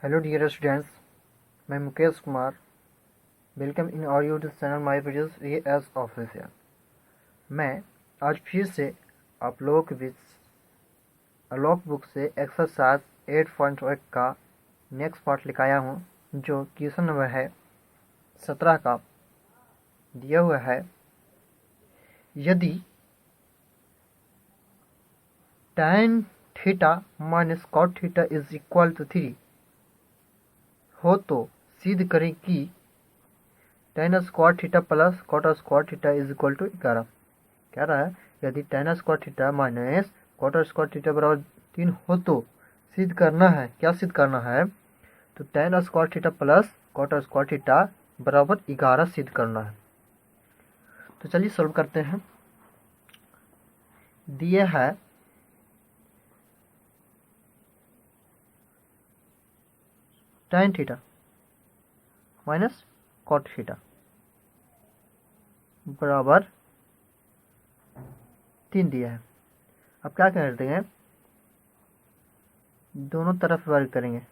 Hello dear students, मैं Mukesh Kumar. Welcome in और YouTube channel my videos S official. मैं आज फिर से आप लोगों के बीच अलोक बुक से एक्सरसाइज 8.1 का नेक्स्ट पार्ट लेकर आया हूँ, जो क्वेश्चन नंबर है 17 का दिया हुआ है। यदि tan theta minus cot theta is equal to 3 हो तो सिद्ध करें कि tan square theta plus cot square theta is equal to 11। कह रहा है यदि tan square theta minus cot square theta बराबर 3 हो तो सिद्ध करना है। क्या सिद्ध करना है? तो tan square theta plus cot square theta बराबर 11 सिद्ध करना है। तो चलिए सॉल्व करते हैं। दिए है tan theta minus cot theta बराबर 3 दिया है। अब क्या करते हैं, दोनों तरफ वर्ग करेंगे।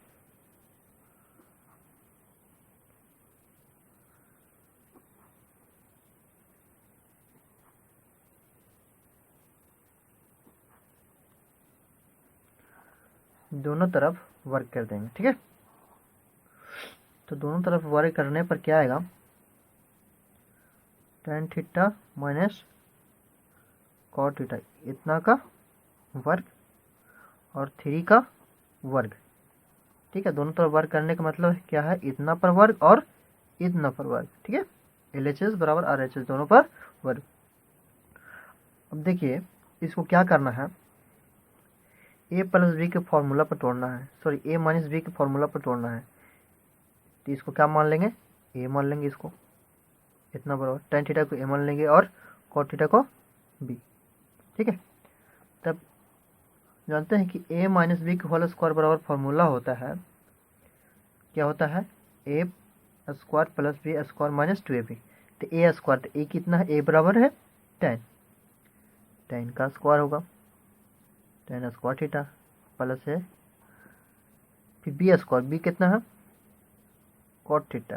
दोनों तरफ वर्ग कर देंगे, ठीक है। तो दोनों तरफ वर्ग करने पर क्या आएगा? tan theta minus cot theta इतना का वर्ग और 3 का वर्ग, ठीक है। दोनों तरफ वर्ग करने का मतलब क्या है? इतना पर वर्ग और इतना पर वर्ग, ठीक है। LHS बराबर RHS दोनों पर वर्ग। अब देखिए इसको क्या करना है, a प्लस बी के फॉर्मूला पर तोड़ना है, सॉरी a माइनस बी के फॉर्मूला पर तोड़ना है। तो इसको क्या मान लेंगे? a मान लेंगे, इसको इतना बराबर tan थीटा को a मान लेंगे और cot थीटा को b, ठीक है। तब जानते हैं कि a माइनस बी के होल स्क्वायर बराबर फॉर्मूला होता है, क्या होता है? a square plus b square minus 2ab। तो a स्क्वायर, तो a कितना है? a बराबर है tan का स्क्वायर होगा, tan स्क्वायर थीटा प्लस है फिर b स्क्वायर, b कितना है? cot theta.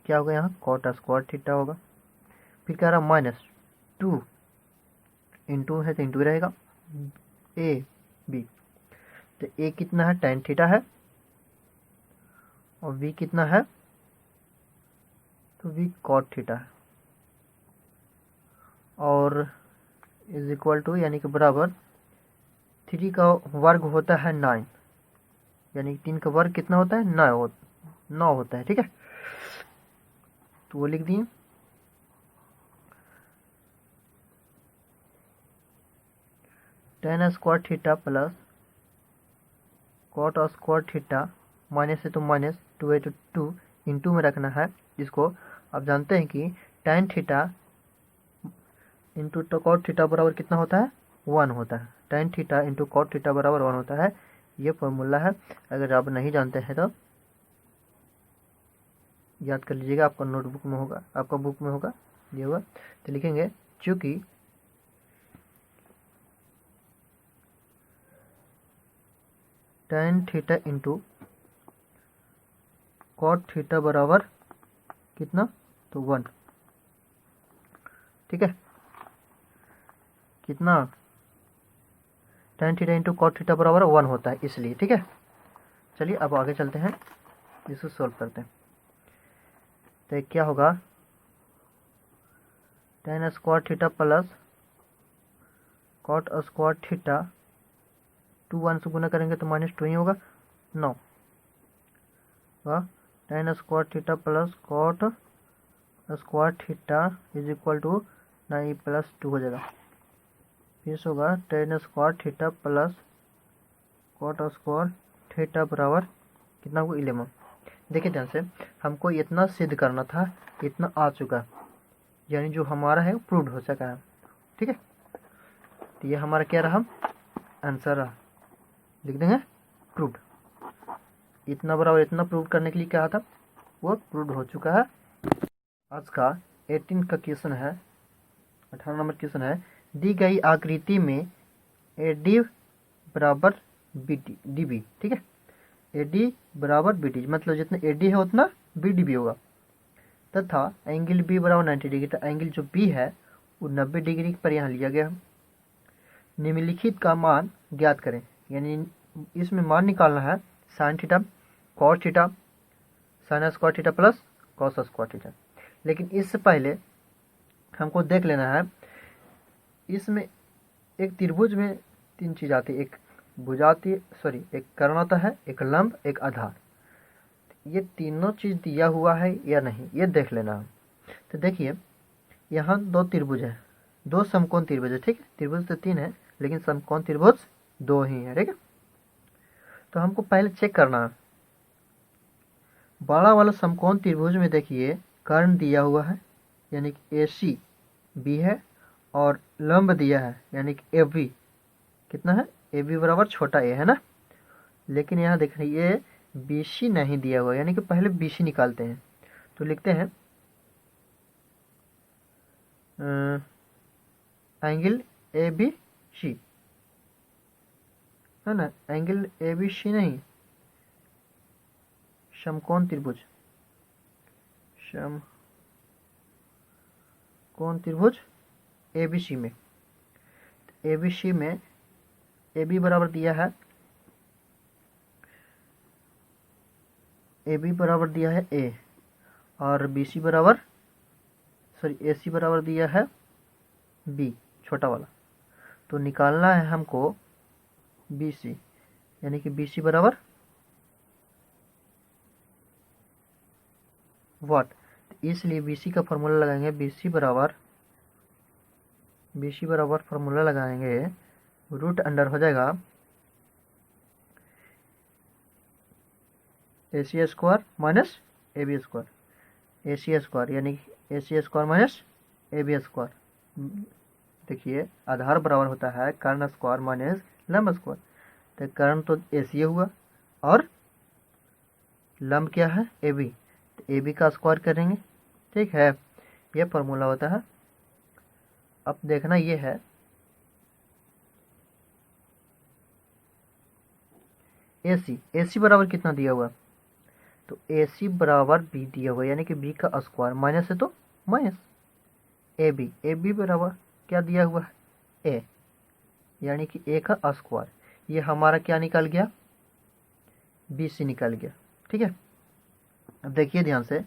क्या होगा यहाँ? cot स्क्वायर थीटा होगा। फिर क्या रहा? माइनस 2 इंटू है तो इंटू रहेगा a b। तो a कितना है? tan थीटा है और b कितना है? तो b cot थीटा है और इज इक्वल टू यानी कि बराबर 3 का वर्ग होता है 9, यानी 3 का वर्ग कितना होता है? 9 होता है, ठीक है। तो वो लिख दिए। tan square theta plus cot square theta minus है तो माइनस, 2 है तो 2 इंटू में रखना है इसको। आप जानते हैं कि tan थीटा इंटू तो कॉट थीटा बराबर कितना होता है? 1 होता है। tan theta into cot theta बराबर 1 होता है। ये फॉर्मूला है, अगर आप नहीं जानते हैं तो याद कर लीजिएगा, आपका नोटबुक में होगा, आपका बुक में होगा ये हुआ। तो लिखेंगे चूंकि tan theta into cot theta बराबर कितना? तो 1, ठीक है। कितना? tan theta into cot theta बराबर 1 होता है, इसलिए, ठीक है। चलिए अब आगे चलते हैं, इसको सॉल्व करते हैं। तो क्या होगा? tan square theta plus cot square theta 2 1 से गुना करेंगे तो माइनस 2 ही होगा 9। tan square theta plus cot square theta is equal to 9 plus 2 हो जाएगा। फिर होगा tan square theta plus cot square theta बराबर कितना होगा? 11। देखिए ध्यान से, हमको इतना सिद्ध करना था, इतना आ चुका, यानी जो हमारा है प्रूव्ड हो चुका है, ठीक है। तो ये हमारा क्या रहा? आंसर रहा, लिख देंगे प्रूव्ड। इतना बराबर इतना प्रूव करने के लिए क्या था? वो प्रूव्ड हो चुका है। आज का 18 का क्वेश्चन है, 18 नंबर क्वेश्चन है। दी गई आकृति में AD बराबर BD, DB, ठीक है। ए डी बराबर बी डी, मतलब जितना ए डी है उतना बी डी भी होगा, तथा एंगल बी बराबर 90 डिग्री, तो एंगल जो बी है वो 90 डिग्री पर यहाँ लिया गया। निम्नलिखित का मान ज्ञात करें, यानी इसमें मान निकालना है sine theta cos theta sine square theta plus cos square theta. लेकिन इससे पहले हमको देख लेना है, इसमें एक त्रिभुज में 3 चीज़ आती है, एक भुजा आती है, सॉरी एक कर्ण होता है, एक लंब, एक आधार। ये तीनों चीज़ दिया हुआ है या नहीं ये देख लेना है। तो देखिए यहाँ 2 त्रिभुज है, 2 समकोण त्रिभुज है, ठीक है। त्रिभुज तो 3 है लेकिन समकोण त्रिभुज 2 ही है, ठीक है। तो हमको पहले चेक करना है, बड़ा वाला समकोण त्रिभुज में देखिए कर्ण दिया हुआ है यानी कि ए सी बी है, और लंब दिया है यानी कि ए बी कितना है, ए बी बराबर छोटा ए है ना। लेकिन यहाँ देख रही ये बी सी नहीं दिया हुआ, यानी कि पहले बी सी निकालते हैं। तो लिखते हैं एंगल ए बी सी है ना, एंगल ए बी सी नहीं, समकोण त्रिभुज, समकोण त्रिभुज ए बी सी में, ए बी सी में ए बी बराबर दिया है, ए बी बराबर दिया है ए, और बी सी बराबर सॉरी ए सी बराबर दिया है बी छोटा वाला। तो निकालना है हमको बी सी, यानी कि बी सी बराबर वाट। तो इसलिए बी सी का फॉर्मूला लगाएंगे, बी सी बराबर फॉर्मूला लगाएंगे, रूट अंडर हो जाएगा A C square minus A B square, A C square यानी A C square minus A B square. देखिए आधार बराबर होता है कर्ण स्क्वायर माइनस लंब स्क्वायर, तो कर्ण तो ए सी हुआ और लंब क्या है ए बी, तो ए बी का स्क्वायर करेंगे, ठीक है। ये फॉर्मूला होता है। अब देखना ये है ए सी बराबर कितना दिया हुआ, तो ए सी बराबर बी दिया हुआ, यानी कि बी का स्क्वायर, माइनस है तो माइनस ए बी बराबर क्या दिया हुआ है ए, यानी कि ए का स्क्वायर। ये हमारा क्या निकल गया, बी सी निकल गया, ठीक है। अब देखिए ध्यान से,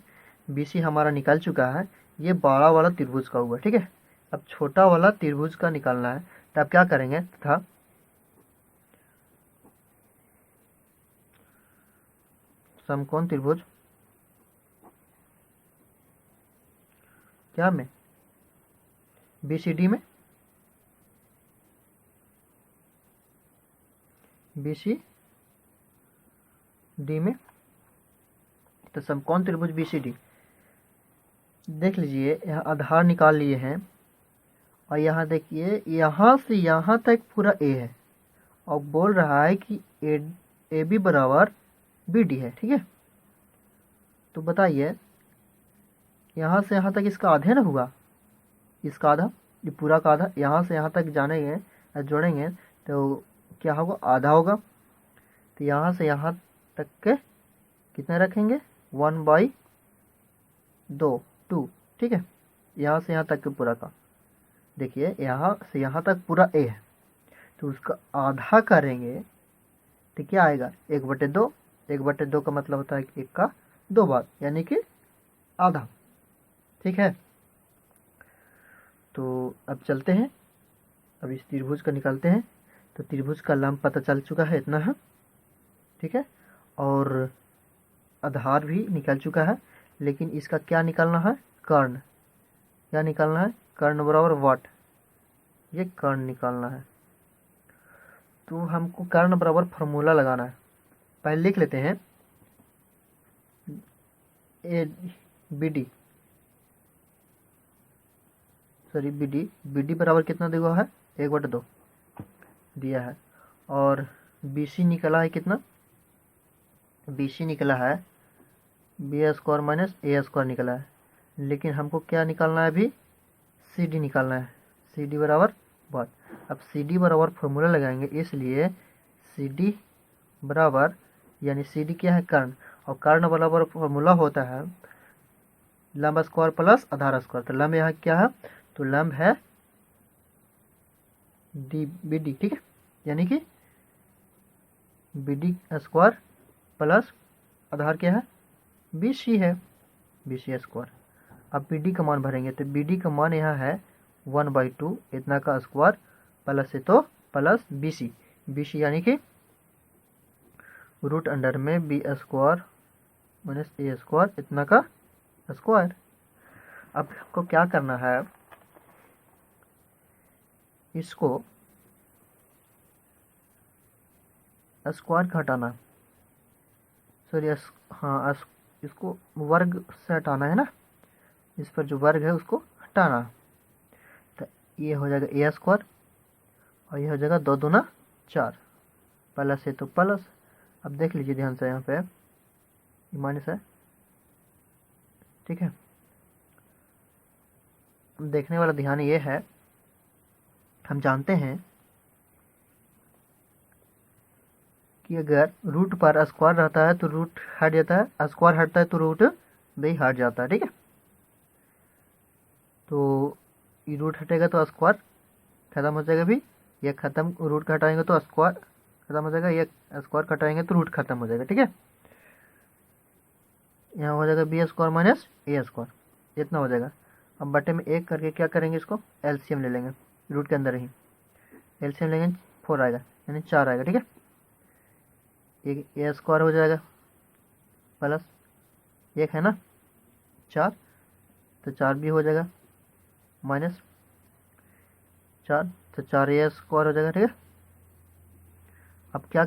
बी सी हमारा निकल चुका है, ये बड़ा वाला त्रिभुज का हुआ, ठीक है। अब छोटा वाला त्रिभुज का निकालना है, तो आप क्या करेंगे, तथा समकोण त्रिभुज क्या में बी सी डी में, बी सी डी में, तो समकोण त्रिभुज बी सी डी देख लीजिए, यहाँ आधार निकाल लिए हैं, और यहाँ देखिए यहाँ से यहाँ तक पूरा ए है, और बोल रहा है कि ए बी बराबर बी डी है, ठीक है। तो बताइए यहाँ से यहाँ तक इसका आधे ना हुआ, इसका आधा, ये पूरा का आधा, यहाँ से यहाँ तक जानेंगे जोड़ेंगे तो क्या होगा, आधा होगा। तो यहाँ से यहाँ तक के कितने रखेंगे, 1/2 2, ठीक है। यहाँ से यहाँ तक के पूरा का, देखिए यहाँ से यहाँ तक पूरा ए है, तो उसका आधा करेंगे तो क्या आएगा, 1/2। 1/2 का मतलब होता है कि 1 का 2 बार, यानी कि आधा, ठीक है। तो अब चलते हैं, अब इस त्रिभुज का निकालते हैं। तो त्रिभुज का लंब पता चल चुका है, इतना है, ठीक है, और आधार भी निकल चुका है। लेकिन इसका क्या निकालना है, कर्ण, क्या निकालना है, कर्ण बराबर वाट, ये कर्ण निकालना है। तो हमको कर्ण बराबर फार्मूला लगाना है, पहले लिख लेते हैं, A B D sorry B D बराबर कितना दिया हुआ है, 1/2 दिया है, और बी सी निकला है कितना, बी सी निकला है B square minus A square निकला है। लेकिन हमको क्या निकालना है, अभी सी डी निकालना है, सी डी बराबर वाट। अब सी डी बराबर फॉर्मूला लगाएंगे, इसलिए सी डी बराबर यानी सी डी क्या है, कर्ण, और कर्ण बराबर फॉर्मूला होता है लंब स्क्वायर प्लस आधार स्क्वायर। तो लंब यहाँ क्या है, तो लंब है डी बी डी, ठीक है, यानी कि बी डी स्क्वायर प्लस आधार क्या है, बी सी है, बी सी स्क्वायर। अब बी डी का मान भरेंगे तो बी डी का मान यहाँ है 1/2 इतना का स्क्वायर प्लस है तो प्लस बी सी यानी कि रूट अंडर में B square minus A square इतना का स्क्वायर। अब आपको क्या करना है, इसको स्क्वायर का हटाना, सॉरी हाँ इसको वर्ग से हटाना है ना, इस पर जो वर्ग है उसको हटाना। तो ये हो जाएगा ए स्क्वायर और ये हो जाएगा 2 दूना 4 प्लस है तो प्लस। अब देख लीजिए ध्यान से, यहाँ पे माइनस है, ठीक है। देखने वाला ध्यान ये है, हम जानते हैं कि अगर रूट पर स्क्वायर रहता है तो रूट हट जाता है, स्क्वायर हटता है तो रूट भी हट जाता है, ठीक है। तो ये रूट हटेगा तो स्क्वायर खत्म हो जाएगा, भी ये खत्म, रूट का हटाएंगे तो स्क्वायर खत्म हो जाएगा, ये स्क्वायर कटाएंगे तो रूट खत्म हो जाएगा, ठीक है। यहाँ हो जाएगा B square minus A square इतना हो जाएगा। अब बटे में एक करके क्या करेंगे, इसको एलसीएम ले लेंगे, रूट के अंदर ही एलसीएम लेंगे, 4 आएगा यानी 4 आएगा, ठीक है। एक ए स्क्वायर हो जाएगा प्लस एक है ना 4, तो 4 भी हो जाएगा माइनस 4, तो 4 ए स्क्वायर हो जाएगा, ठीक है। अब क्या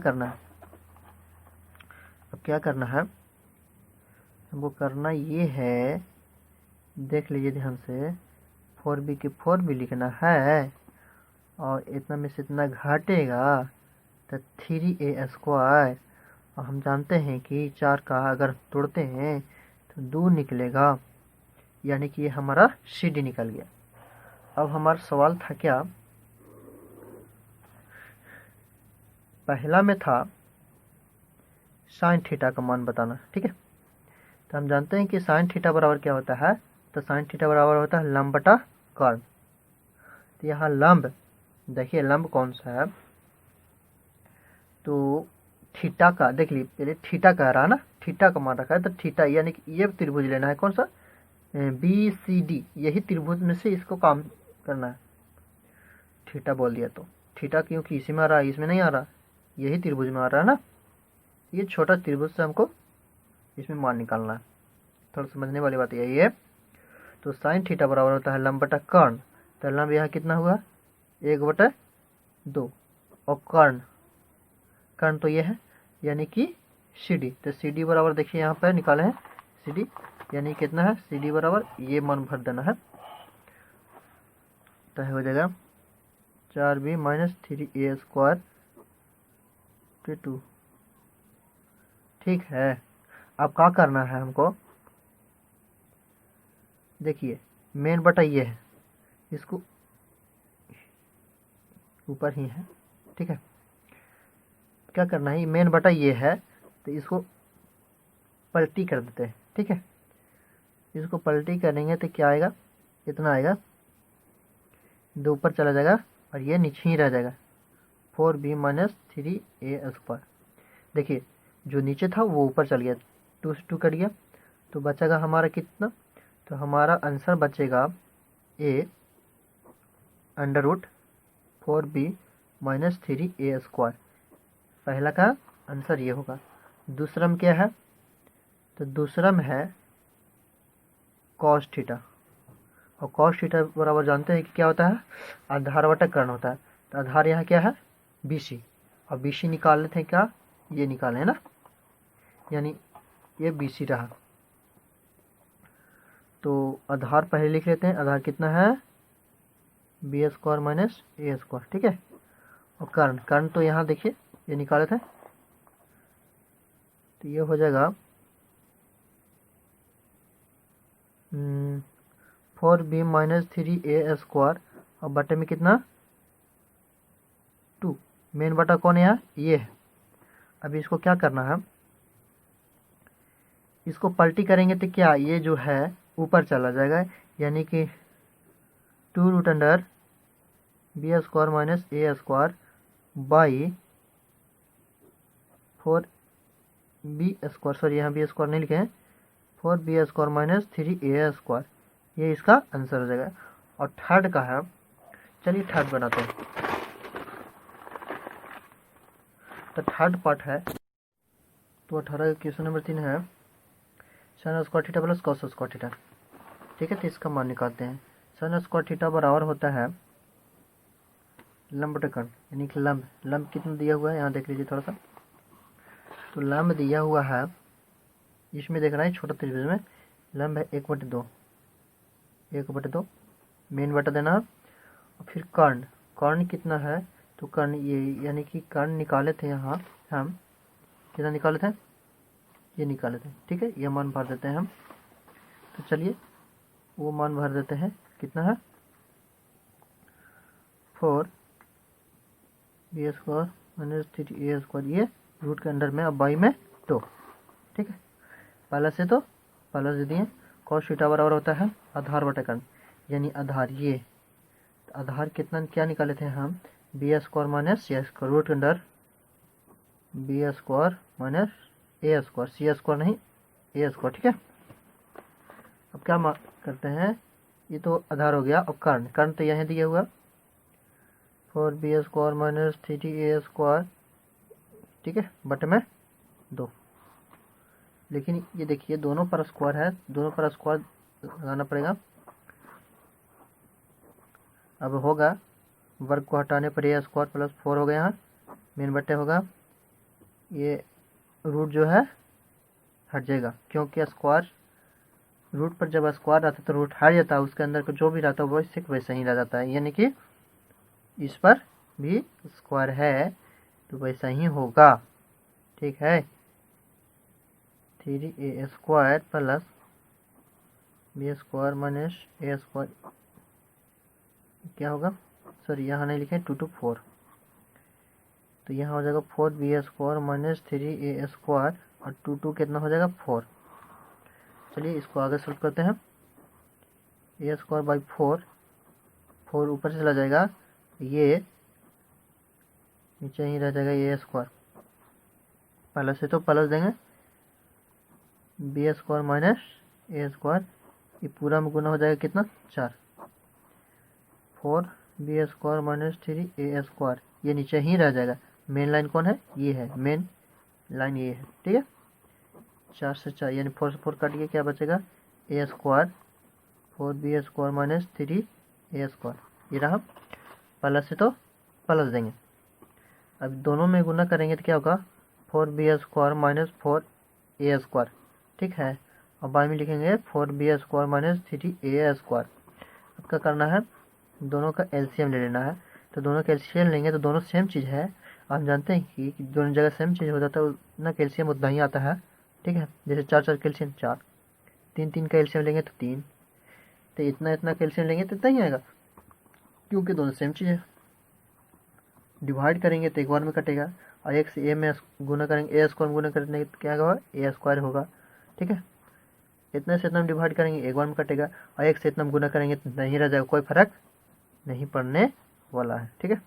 करना है, हमको करना ये है, देख लीजिए ध्यान से, 4b के 4b लिखना है और इतना में से इतना घटेगा तो 3a स्क्वायर, और हम जानते हैं कि 4 का अगर तोड़ते हैं तो 2 निकलेगा, यानी कि ये हमारा सी डी निकल गया। अब हमारा सवाल था क्या, पहला में था साइन थीटा का मान बताना, ठीक है। तो हम जानते हैं कि साइन थीटा बराबर क्या होता है, तो साइन थीटा बराबर होता है लंब बटा कर्ण। तो यहाँ लंब, देखिए लंब कौन सा है, तो थीटा का, देख लीजिए पहले थीटा कह रहा है ना, थीटा का मान रखा है, तो थीटा यानी कि ये त्रिभुज लेना है, कौन सा, बी सी डी, यही त्रिभुज में से इसको काम करना है। थीटा बोल दिया तो थीटा क्योंकि इसी में आ रहा है, इसमें नहीं आ रहा, यही त्रिभुज में आ रहा है ना, ये छोटा त्रिभुज से हमको इसमें मान निकालना है। थोड़ा समझने वाली बात यही है। तो साइन थीटा बराबर होता है लंब बटा कर्ण, तो लंब यहाँ कितना हुआ 1/2 और कर्ण तो ये है यानी कि सी डी, तो सी डी बराबर देखिए यहाँ पर निकाले हैं सी डी, यानी कितना है, सी डी बराबर ये मान भर देना है, तो हो जाएगा 4b माइनस 3a स्क्वायर 2, ठीक है। अब क्या करना है हमको, देखिए मेन बटा ये है, इसको ऊपर ही है, ठीक है। क्या करना है, मेन बटा ये है तो इसको पलटी कर देते हैं, ठीक है। इसको पलटी करेंगे तो क्या आएगा, इतना आएगा, 2 ऊपर चला जाएगा और ये नीचे ही रह जाएगा, 4b माइनस 3a स्क्वायर। देखिए जो नीचे था वो ऊपर चल गया, 2 से 2 कट गया, तो बचेगा हमारा कितना, तो हमारा आंसर बचेगा a under root 4b minus 3a square. पहला का आंसर ये होगा। दूसरा में क्या है, तो दूसरा में है कॉस थीटा, और कॉस थीटा बराबर जानते हैं कि क्या होता है, आधार बटा कर्ण होता है। तो आधार यहाँ क्या है BC, और BC निकाल लेते हैं, क्या ये निकाले है ना, यानी ये BC रहा। तो आधार पहले लिख लेते हैं, आधार कितना है b square minus a square, ठीक है। और कर्ण तो यहाँ देखिए ये निकाले थे, तो ये हो जाएगा 4b माइनस 3a स्क्वायर, और बटे में कितना 2, मेन बटा कौन है यहाँ, ये है। अब इसको क्या करना है, इसको पलटी करेंगे तो क्या ये जो है ऊपर चला जाएगा, यानी कि 2√अंडर B square minus A square by 4b², sorry यहाँ बी स्क्वायर नहीं लिखे हैं, 4b² माइनस 3a², ये इसका आंसर हो जाएगा। और थर्ड का है, चलिए थर्ड बनाते हैं। तो थर्ड पार्ट है, तो 18 क्वेश्चन नंबर 3 है sin square theta plus cos square theta. ठीक है, तो इसका मान निकालते हैं। sin स्क्वायर थीटा बराबर होता है लंब बटे कर्ण, यानी कि लंब कितना दिया हुआ है यहाँ देख लीजिए थोड़ा सा। तो लंब दिया हुआ है, इसमें देख रहा है छोटा त्रिभुज में लंब है 1/2, 1/2 मेन बटा देना है। और फिर कर्ण कितना है, तो कर्ण ये, यानी कि कर्ण निकाले थे यहाँ हम, कितना निकाले थे, ये निकाले थे। ठीक है, ये मान भर देते हैं हम। तो चलिए वो मान भर देते हैं, कितना है 4b² माइनस 3a², ये रूट के अंडर में अब बाई में 2। ठीक है, पहले से तो पहले से दिए cos थीटा बराबर होता है आधार बटे कर्ण, यानी आधार ये, आधार कितना क्या निकाले थे हम, b² माइनस c² रूट के under b² minus a², c² नहीं a²। ठीक है, अब क्या करते हैं, ये तो आधार हो गया। अब कर्ण तो यहाँ दिया हुआ 4b² माइनस 3a², ठीक है, बटे में 2। लेकिन ये देखिए दोनों पर स्क्वायर है, दोनों पर स्क्वायर लगाना पड़ेगा। अब होगा वर्ग को हटाने पर a² प्लस 4 हो गया, यहाँ मेन बटे होगा, ये रूट जो है हट जाएगा, क्योंकि स्क्वायर रूट पर जब स्क्वायर रहता है तो रूट हट जाता है, उसके अंदर का जो भी रहता है वो सिर्फ वैसा ही रह जाता है, यानी कि इस पर भी स्क्वायर है तो वैसा ही होगा। ठीक है, 3a² plus b² minus a², क्या होगा, सॉरी यहाँ नहीं लिखे 2 to 4, तो यहाँ हो जाएगा 4b² माइनस 3a² और 2 कितना हो जाएगा 4। चलिए इसको आगे सॉल्व करते हैं। a² बाई 4 ऊपर से चला जाएगा, ये नीचे ही रह जाएगा a², पहले से तो प्लस देंगे b² माइनस a², ये पूरा में गुना हो जाएगा कितना 4, 4b² माइनस 3a², ये नीचे ही रह जाएगा। मेन लाइन कौन है, ये है मेन लाइन, ये है। ठीक है, 4 से 4 यानी 4 से 4 काट के क्या बचेगा a², 4b² माइनस 3a², ये रहा। प्लस से तो प्लस देंगे, अब दोनों में गुना करेंगे तो क्या होगा 4b² माइनस 4a²। ठीक है, अब बाई में लिखेंगे 4b² माइनस 3a²। अब क्या करना है, दोनों का एलसीएम ले लेना है। तो दोनों का एलसीएम लेंगे तो दोनों सेम चीज़ है, आप जानते हैं कि दोनों जगह सेम चीज़ हो जाता है, उतना कैल्शियम उतना ही आता है। ठीक है, जैसे 4 कैल्शियम 4, 3 का एलसीएम लेंगे तो 3, तो इतना कैल्शियम लेंगे तो इतना ही आएगा, क्योंकि दोनों सेम चीज़ है। डिवाइड करेंगे तो एक बार में कटेगा, और एक से ए में गुना करेंगे, a² में गुना करने तो क्या होगा a² होगा। ठीक है, इतने से इतना डिवाइड करेंगे एक बार में कटेगा, और एक से इतना गुना करेंगे तो नहीं रह जाएगा, कोई फर्क नहीं पड़ने वाला है। ठीक है,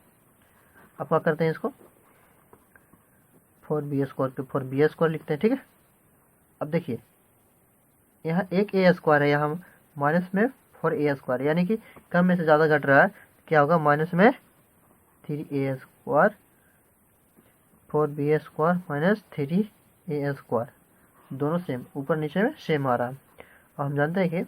अब क्या करते हैं, इसको 4b² पे 4b² लिखते हैं। ठीक है, अब देखिए यहाँ एक a² है, यहाँ माइनस में 4a², यानी कि कम में से ज़्यादा घट रहा है, क्या होगा माइनस में 3a², 4b² माइनस 3a², दोनों सेम, ऊपर नीचे में सेम आ रहा है। और हम जानते हैं कि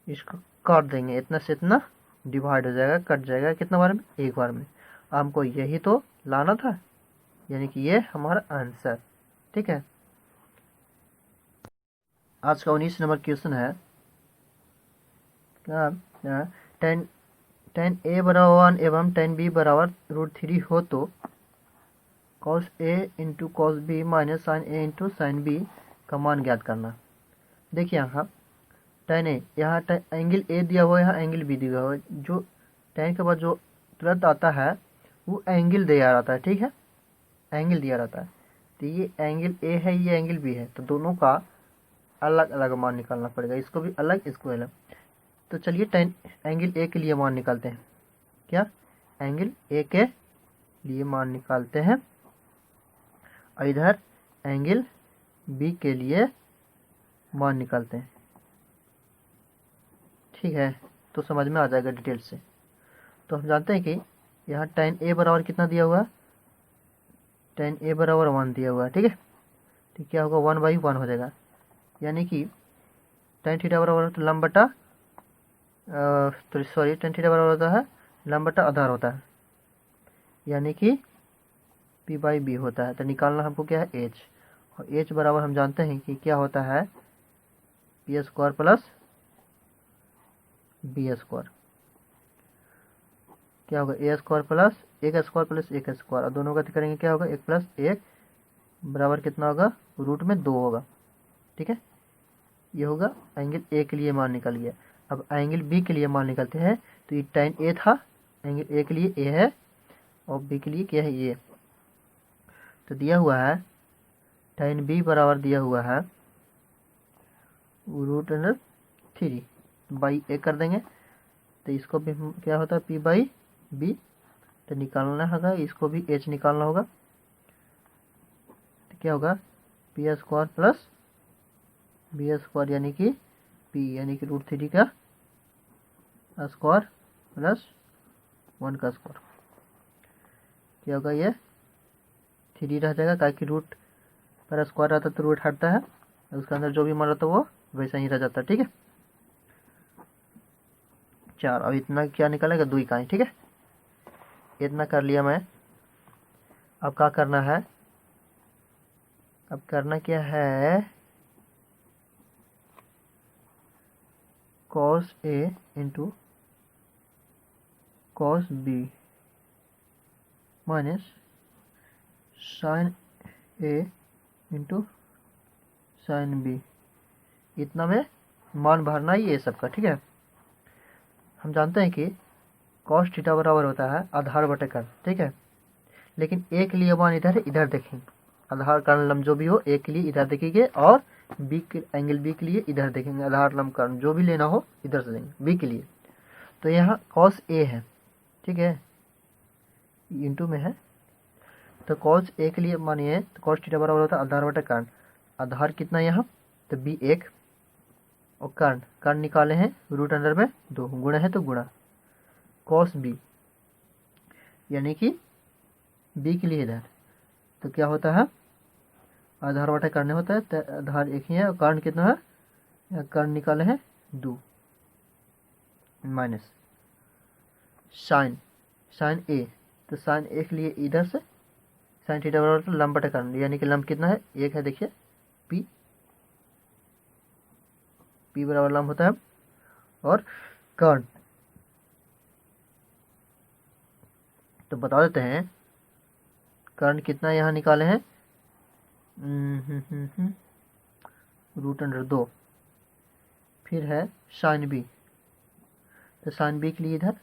इसको काट देंगे, इतना से इतना डिवाइड हो जाएगा, कट जाएगा, कितना बार में, एक बार में। हमको यही तो लाना था, यानी कि ये हमारा आंसर। ठीक है, आज का 19 नंबर क्वेश्चन है, क्या tan a बराबर 1 एवं tan b बराबर √3 हो तो cos a into cos b minus sin a into sin b का मान ज्ञात करना। देखिए यहाँ tan a, यहाँ एंगल a दिया हुआ है, यहाँ एंगल b दिया हुआ है, जो tan के बाद जो तुरंत आता है वो एंगल दिया रहता है। ठीक है, एंगल दिया रहता है, तो ये एंगल ए है, ये एंगल बी है, तो दोनों का अलग अलग मान निकालना पड़ेगा, इसको भी अलग इसको अलग। तो चलिए टेन एंगल ए के लिए मान निकालते हैं। क्या एंगल ए के लिए मान निकालते हैं, और इधर एंगल बी के लिए मान निकालते हैं। ठीक है, तो समझ में आ जाएगा डिटेल से। तो हम जानते हैं कि यहाँ tan ए बराबर कितना दिया हुआ है, tan ए बराबर 1 दिया हुआ है। ठीक है, तो क्या होगा 1/1 हो जाएगा, यानी कि tan थीटा बराबर तो लंब बटा तो सॉरी tan थीटा बराबर होता है लंब बटा आधार होता है, यानी कि p/b होता है। तो निकालना हमको क्या है h, और h बराबर हम जानते हैं कि क्या होता है p² प्लस b²। क्या होगा a² plus a² plus a², और दोनों का करेंगे क्या होगा 1 प्लस 1 बराबर कितना होगा √2 होगा। ठीक है, ये होगा एंगल ए के लिए मान निकल गया। अब एंगल बी के लिए मान निकलते हैं। तो ये tan ए था, एंगल ए के लिए ए है और बी के लिए क्या है ये। तो दिया हुआ है tan बी बराबर दिया हुआ है √3 बाई ए कर देंगे, तो इसको भी क्या होता है p/b। तो निकालना होगा, इसको भी h निकालना होगा। तो क्या होगा p² प्लस b² यानी कि p यानी कि √3 का स्क्वायर प्लस 1 का स्क्वायर। क्या होगा ये 3 रह जाएगा, ताकि रूट पर स्क्वायर रहता तो रूट हटता है, उसके अंदर जो भी मान रहता वो वैसा ही रह जाता है। ठीक है, 4। अब इतना क्या निकलेगा 2 इकाई। ठीक है, इतना कर लिया मैं। अब क्या करना है, अब करना क्या है cos A into cos B minus sin A into sin B, इतना में मान भरना ही ये सबका। ठीक है, हम जानते हैं कि cos थीटा बराबर होता है आधार बटे कर्ण। ठीक है, लेकिन ए के लिए मान इधर देखेंगे, आधार कर्ण लंब जो भी हो ए के लिए इधर देखेंगे, और बी के एंगल बी के लिए इधर देखेंगे। आधार लंब कर्ण जो भी लेना हो इधर से देंगे बी के लिए। तो यहाँ cos ए है, ठीक है, इंटू में है, तो cos ए के लिए मानिए तो cos थीटा बराबर होता है आधार बटे कर्ण। आधार कितना यहाँ, तो b 1, और कर्ण निकाले हैं √2, गुणा है तो गुणा cos b, यानी कि b के लिए इधर। तो क्या होता है आधार बटा कर्ण होता है, तो आधार 1 ही है, और कर्ण कितना है, कर्ण निकाले हैं 2 माइनस साइन ए। तो साइन ए के लिए इधर से साइन थीटा बराबर तो लंब बटा कर्ण, यानी कि लंब कितना है 1 है, देखिए p बराबर लंब होता है, और कर्ण तो बता देते हैं कर्ण कितना यहाँ निकाले हैं √2। फिर है साइन बी, तो साइन बी के लिए इधर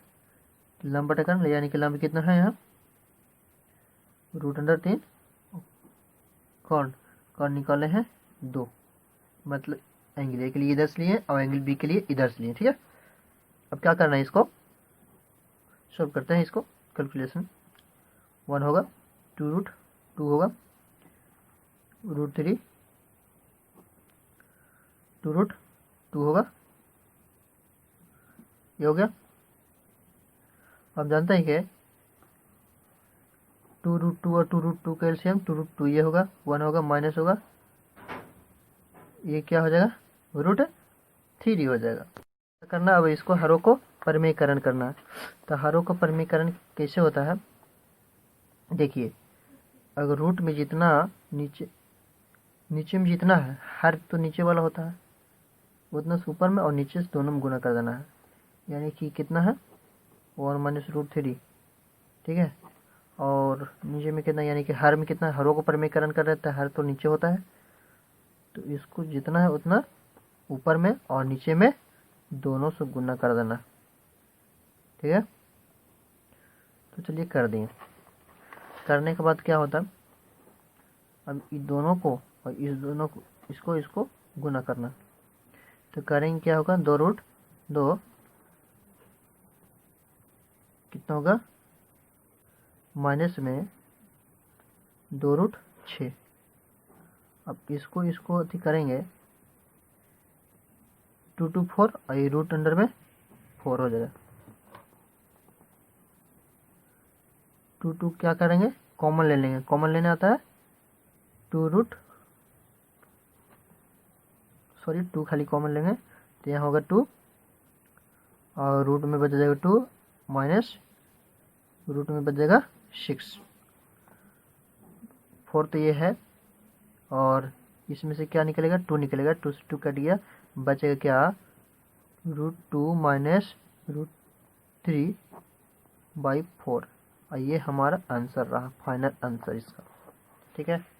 लंब बटा कर्ण, यानी कि लंब कितना है यहाँ √3, कर्ण निकाले हैं 2, मतलब एंगल ए के लिए इधर से लिए और एंगल बी के लिए इधर से लिए। ठीक है, अब क्या करना है, इसको सॉल्व करते हैं। इसको कैलकुलेशन 1 होगा, 2√2 होगा, √3 2√2 होगा, ये हो गया। अब जानते हैं कि 2√2 और 2√2 का एलसीएम 2√2 ये होगा, 1 होगा, माइनस होगा, ये क्या हो जाएगा √3 हो जाएगा। करना अब इसको हरों को परिमेयकरण करना है। तो हरों का परिमेयकरण कैसे होता है, देखिए अगर रूट में जितना नीचे में जितना है, हर तो नीचे वाला होता है उतना से ऊपर में और नीचे से दोनों में गुना कर देना है, यानी कि कितना है 1 माइनस √3। ठीक है, और नीचे में कितना, यानी कि हर में कितना, हरों को परिमेयकरण कर देता है, हर तो नीचे होता है, तो इसको जितना है उतना ऊपर में और नीचे में दोनों से गुना कर देना। ठीक है, तो चलिए कर दिए। करने के बाद क्या होता है, अब इन दोनों को और इस दोनों को इसको गुना करना, तो करेंगे क्या होगा, 2√2 कितना होगा, माइनस में 2√6। अब इसको अति करेंगे 2 4 और ये रूट अंडर में 4 हो जाएगा। 2 क्या करेंगे, कॉमन ले लेंगे, कॉमन लेने आता है 2 खाली कॉमन लेंगे, तो यहाँ होगा 2 और रूट में बच जाएगा 2 माइनस रूट में बच जाएगा 6। 4 तो ये है और इसमें से क्या निकलेगा, 2 निकलेगा, 2 से 2 कट गया, बचेगा क्या, √2 माइनस √3/4। और ये हमारा आंसर रहा, फाइनल आंसर इसका। ठीक है।